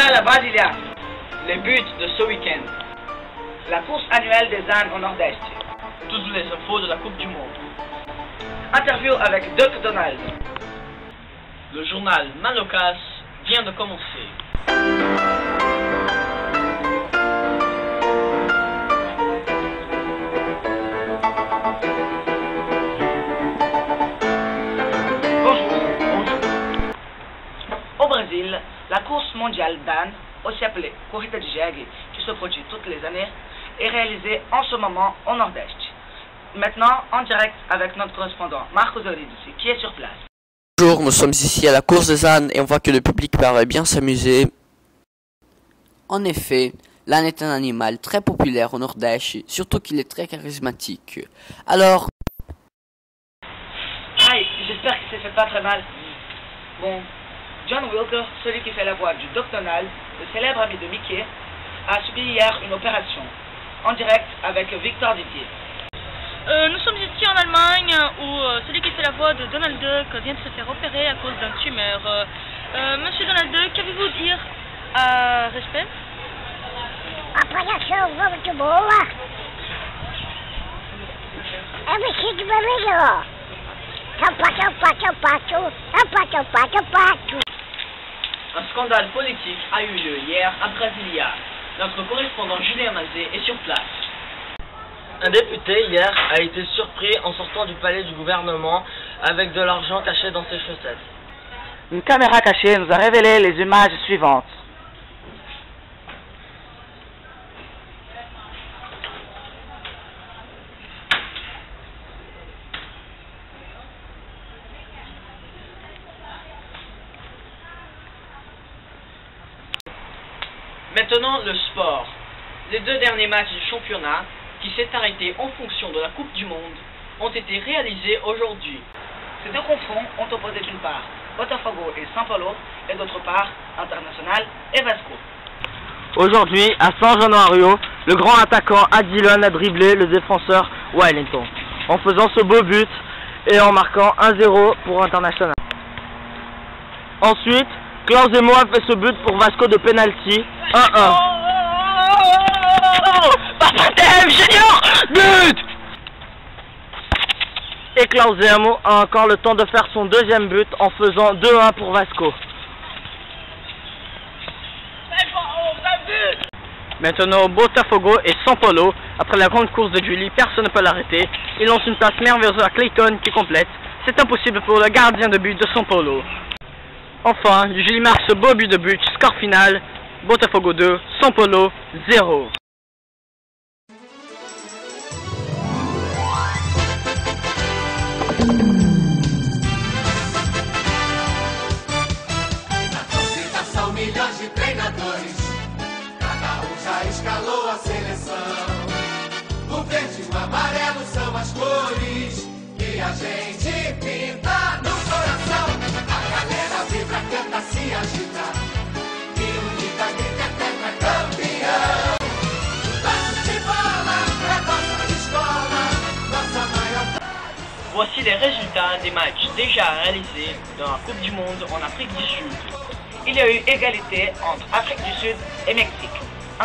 Journal à Brasilia. Les buts de ce week-end. La course annuelle des ânes au Nord-Est. Toutes les infos de la Coupe du Monde. Interview avec Duck Donald. Le journal Malocas vient de commencer. Au Brésil, la course mondiale d'ânes, aussi appelée Corrida de Jegue, qui se produit toutes les années, est réalisée en ce moment au Nord-Est. Maintenant, en direct avec notre correspondant Marco Zolidis, qui est sur place. Bonjour, nous sommes ici à la course des ânes et on voit que le public paraît bien s'amuser. En effet, l'âne est un animal très populaire au Nord-Est, surtout qu'il est très charismatique. Alors... Aïe, j'espère que ça fait pas très mal. Bon, John Wilker, celui qui fait la voix du Doc Donald, le célèbre ami de Mickey, a subi hier une opération, en direct avec Victor Didier. Nous sommes ici en Allemagne où celui qui fait la voix de Donald Duck vient de se faire opérer à cause d'un tumeur. Monsieur Donald Duck, qu'avez-vous à dire à respect? Operação muito boa. Eu me sinto bem melhor. Un scandale politique a eu lieu hier à Brasilia. Notre correspondant Julien Mazet est sur place. Un député hier a été surpris en sortant du palais du gouvernement avec de l'argent caché dans ses chaussettes. Une caméra cachée nous a révélé les images suivantes. Maintenant, le sport. Les deux derniers matchs du championnat, qui s'est arrêté en fonction de la Coupe du Monde, ont été réalisés aujourd'hui. Ces deux confronts ont opposé d'une part Botafogo et São Paulo et d'autre part Internacional et Vasco. Aujourd'hui, à San Januario, le grand attaquant Adilon a dribblé le défenseur Wellington en faisant ce beau but et en marquant 1-0 pour Internacional. Ensuite, Clausemo a fait ce but pour Vasco de penalty, 1-1. But! Et Clausemo a encore le temps de faire son deuxième but en faisant 2-1 pour Vasco. Maintenant, Botafogo et São Paulo, après la grande course de Julie, personne ne peut l'arrêter. Il lance une passe merveilleuse à Clayton qui complète. C'est impossible pour le gardien de but de São Paulo. Enfin, Julie marque ce beau but de but, score final, Botafogo 2, São Paulo 0. Na torcida são milhões de treinadores, cada já escalou a seleção. O verde e o amarelo são as cores que a gente pinta no coração. A galera vibra, canta, se agita e unida grita é campeão. Tanto de bola pra nossa escola, nossa maior. Voici les résultats des matchs déjà réalisés dans la Coupe du Monde en Afrique du Sud. Il y a eu égalité entre Afrique du Sud et Mexique, 1-1.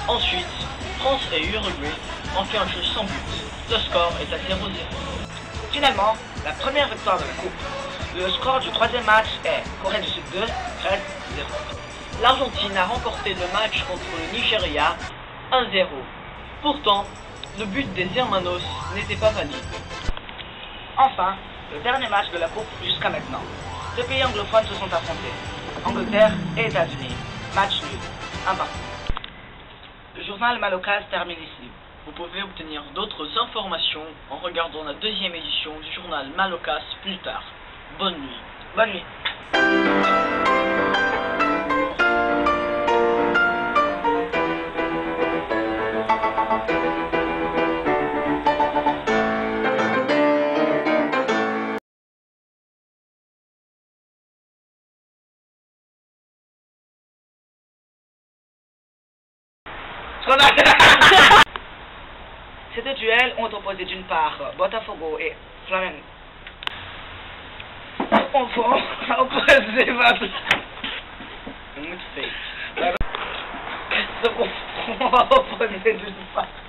Ensuite, France et Uruguay ont fait un jeu sans but. Le score est à 0-0. Finalement, la première victoire de la Coupe. Le score du troisième match est Corée du Sud 2, Grèce 0. L'Argentine a remporté le match contre le Nigeria 1-0. Pourtant, le but des Hermanos n'était pas valide. Enfin, le dernier match de la Coupe jusqu'à maintenant. Deux pays anglophones se sont affrontés, Angleterre et États-Unis. Match nul, 1 partout. Le journal Malocas termine ici. Vous pouvez obtenir d'autres informations en regardant la deuxième édition du journal Malocas plus tard. Bonne nuit. Bonne nuit. Ces deux duels ont opposé d'une part Botafogo et Flamengo. Enfin, opposé Muito feio. Donc on va reposer d'une part.